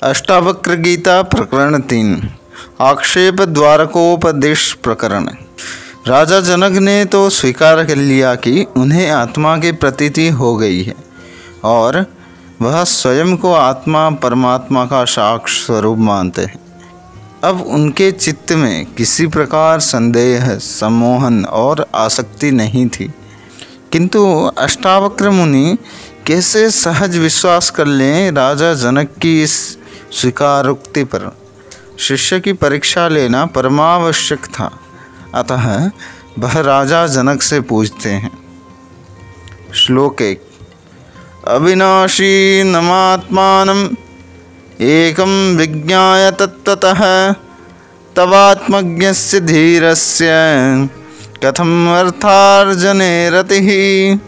अष्टावक्र गीता प्रकरण 3 आक्षेप द्वारकोपदेश प्रकरण। राजा जनक ने तो स्वीकार कर लिया कि उन्हें आत्मा की प्रतीति हो गई है और वह स्वयं को आत्मा परमात्मा का साक्ष स्वरूप मानते हैं। अब उनके चित्त में किसी प्रकार संदेह, सम्मोहन और आसक्ति नहीं थी, किंतु अष्टावक्र मुनि कैसे सहज विश्वास कर लें राजा जनक की इस स्वीकारोक्ति पर। शिष्य की परीक्षा लेना परमावश्यक था, अतः वह राजा जनक से पूछते हैं। श्लोक 1। अविनाशी नमात्मानम् एकं विज्ञाय तत्त्वतः तवात्मज्ञस्य धीरस्य कथम अर्थार्जने रतिः।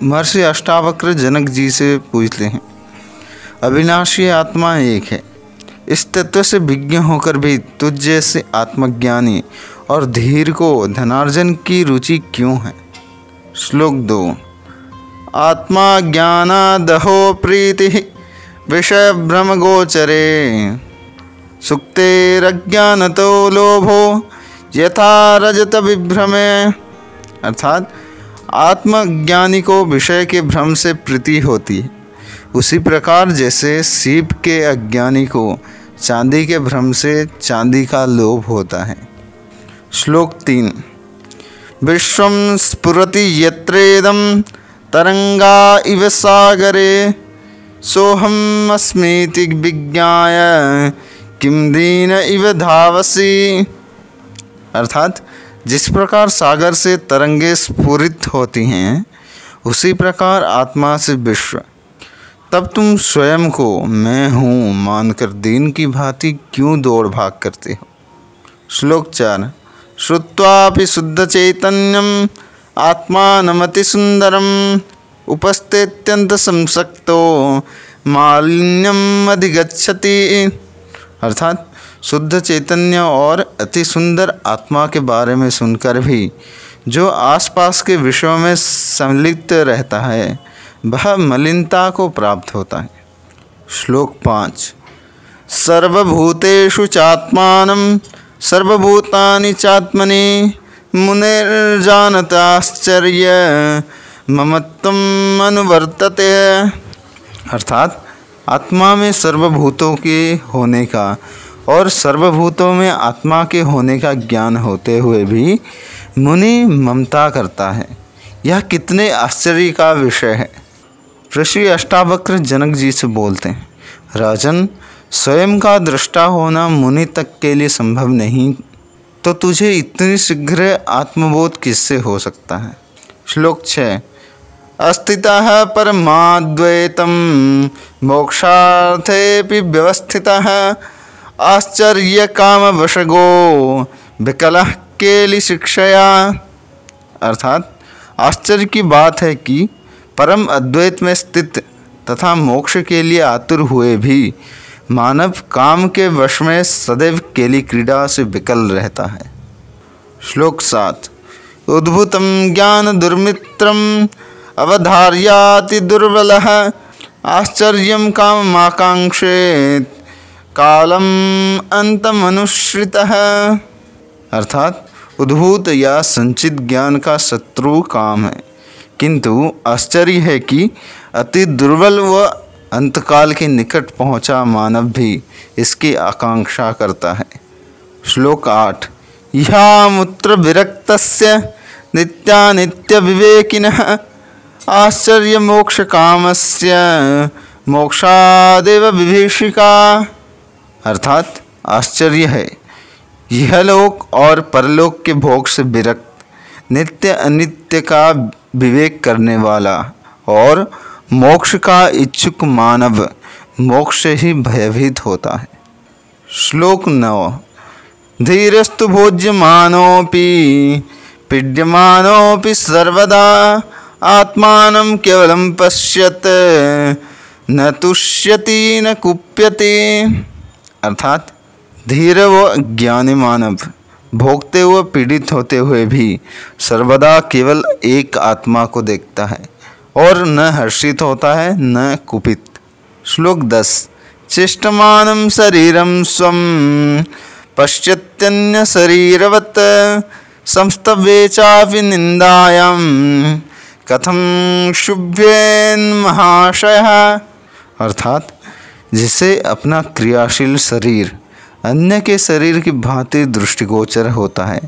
महर्षि अष्टावक्र जनक जी से पूछते हैं, अविनाशी आत्मा एक है, इस तत्व से विज्ञ होकर भी तुझ जैसे आत्मज्ञानी और धीर को धनार्जन की रुचि क्यों है। श्लोक 2। आत्मा ज्ञानादहो प्रीतिः विषय भ्रम गोचरे सुक्तेरज्ञानतो लोभो यथा रजत विभ्रमे। अर्थात आत्मज्ञानी को विषय के भ्रम से प्रीति होती है, उसी प्रकार जैसे सीप के अज्ञानी को चांदी के भ्रम से चांदी का लोभ होता है। श्लोक 3। विश्वं स्फुरति यत्रेदं तरंगा इव सागरे सोहम अस्मीति विज्ञाय किम दीन इव धावसी। अर्थात जिस प्रकार सागर से तरंगे स्फुरित होती हैं, उसी प्रकार आत्मा से विश्व। तब तुम स्वयं को मैं हूँ मानकर दीन की भांति क्यों दौड़ भाग करते हो। श्लोक 4। श्रुत्वापि शुद्ध चैतन्यम आत्मानमति सुंदरम उपस्थेत्यंत संसक्तो मालिन्यम अधिगच्छति। अर्थात शुद्ध चैतन्य और अति सुंदर आत्मा के बारे में सुनकर भी जो आसपास के विषयों में संलिप्त रहता है, वह मलिनता को प्राप्त होता है। श्लोक 5। सर्वभूतेषु चात्मानं सर्वभूतानि चात्मनि मुनिर्जानत आश्चर्य ममत्वम् अनुवर्तते। अर्थात आत्मा में सर्वभूतों के होने का और सर्वभूतों में आत्मा के होने का ज्ञान होते हुए भी मुनि ममता करता है। यह कितने आश्चर्य का विषय है। ऋषि अष्टावक्र जनक जी से बोलते हैं, राजन, स्वयं का दृष्टा होना मुनि तक के लिए संभव नहीं, तो तुझे इतनी शीघ्र आत्मबोध किससे हो सकता है। श्लोक 6। अस्थितः परमाद्वैतं मोक्षार्थेऽपि व्यवस्थितः आश्चर्य कामवशगो विकलः केलि शिक्षया। अर्थात आश्चर्य की बात है कि परम अद्वैत में स्थित तथा मोक्ष के लिए आतुर हुए भी मानव काम के वश में सदैव केली क्रीड़ा से विकल रहता है। श्लोक 7। उद्भुतं ज्ञान दुर्मित्रम् अवधार्याति दुर्बलः आश्चर्यं काममाकांक्षेत कालम अंतमनुश्रितः। अर्थात उद्भूत या संचित ज्ञान का शत्रु काम है, किंतु आश्चर्य है कि अति दुर्बल व अंतकाल के निकट पहुँचा मानव भी इसकी आकांक्षा करता है। श्लोक 8। इहामुत्र विरक्तस्य नित्यानित्य विवेकिनः आश्चर्य मोक्ष कामस्य मोक्षादेव विभीषिका। अर्थात आश्चर्य है यह लोक और परलोक के भोग से विरक्त, नित्य अनित्य का विवेक करने वाला और मोक्ष का इच्छुक मानव मोक्ष से ही भयभीत होता है। श्लोक 9। धीरस्तु भोज्यमानोऽपि पीड्यमानोऽपि सर्वदा आत्मानं केवलं पश्यत न तुष्यति न कुप्यति। अर्थात धीर व ज्ञानी मानव भोगते व पीड़ित होते हुए भी सर्वदा केवल एक आत्मा को देखता है और न हर्षित होता है न कुपित। श्लोक 10। चेष्टमानं शरीरं स्वं पश्यत्यन्य शरीरवत् संस्तभ्ये चापि निंदायां कथं शुभ्येन महाशयः। अर्थात जिसे अपना क्रियाशील शरीर अन्य के शरीर की भांति दृष्टिगोचर होता है,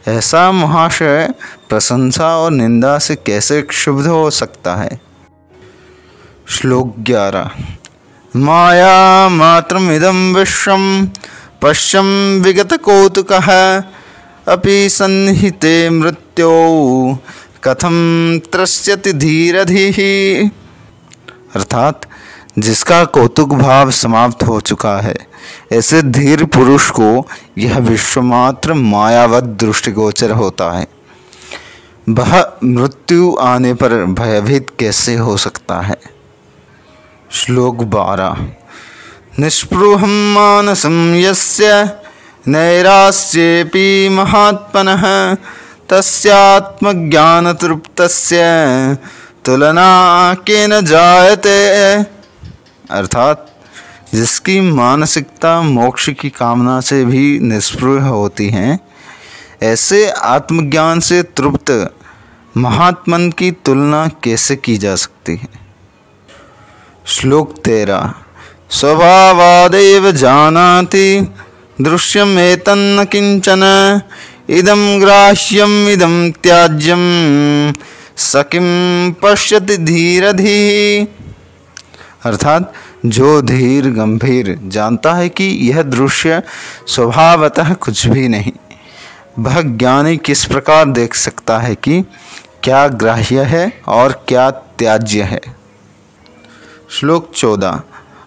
ऐसा महाशय प्रशंसा और निंदा से कैसे क्षुब्ध हो सकता है। श्लोक 11। माया मात्रमिदं विश्वं पश्यं विगत कौतुकः अपि सन्निहिते मृत्यो कथं त्रस्यति धीरधिः। अर्थात जिसका कौतुक भाव समाप्त हो चुका है, ऐसे धीर पुरुष को यह विश्व मात्र मायावत दृष्टिगोचर होता है। वह मृत्यु आने पर भयभीत कैसे हो सकता है। श्लोक 12। निष्पृहं मानसं यस्य नैरास्येऽपि महात्मनः तस्यात्मज्ञानतृप्तस्य तुलना केन जायते। अर्थात जिसकी मानसिकता मोक्ष की कामना से भी निष्पृह होती हैं, ऐसे आत्मज्ञान से तृप्त महात्मन की तुलना कैसे की जा सकती है। श्लोक 13। स्वभावादेव जानाति दृश्यमेतन्न किंचन इदं ग्राह्यम् इदं त्याज्यं स किं पश्यति धीरधिः। अर्थात जो धीर गंभीर जानता है कि यह दृश्य स्वभावतः कुछ भी नहीं, वह ज्ञानी किस प्रकार देख सकता है कि क्या ग्राह्य है और क्या त्याज्य है। श्लोक 14।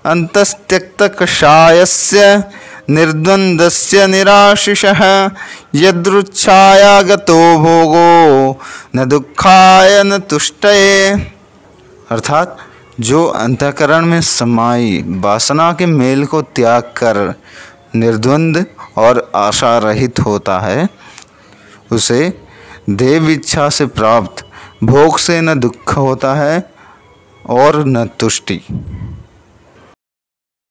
अंतस्त्यक्त कषायस्य निर्द्वंद्वस्य निराशिषः यदृच्छायागतो भोगो न दुःखाय न तुष्टये। अर्थात जो अंतःकरण में समाई वासना के मेल को त्याग कर निर्द्वंद और आशा रहित होता है, उसे देव इच्छा से प्राप्त भोग से न दुख होता है और न तुष्टि।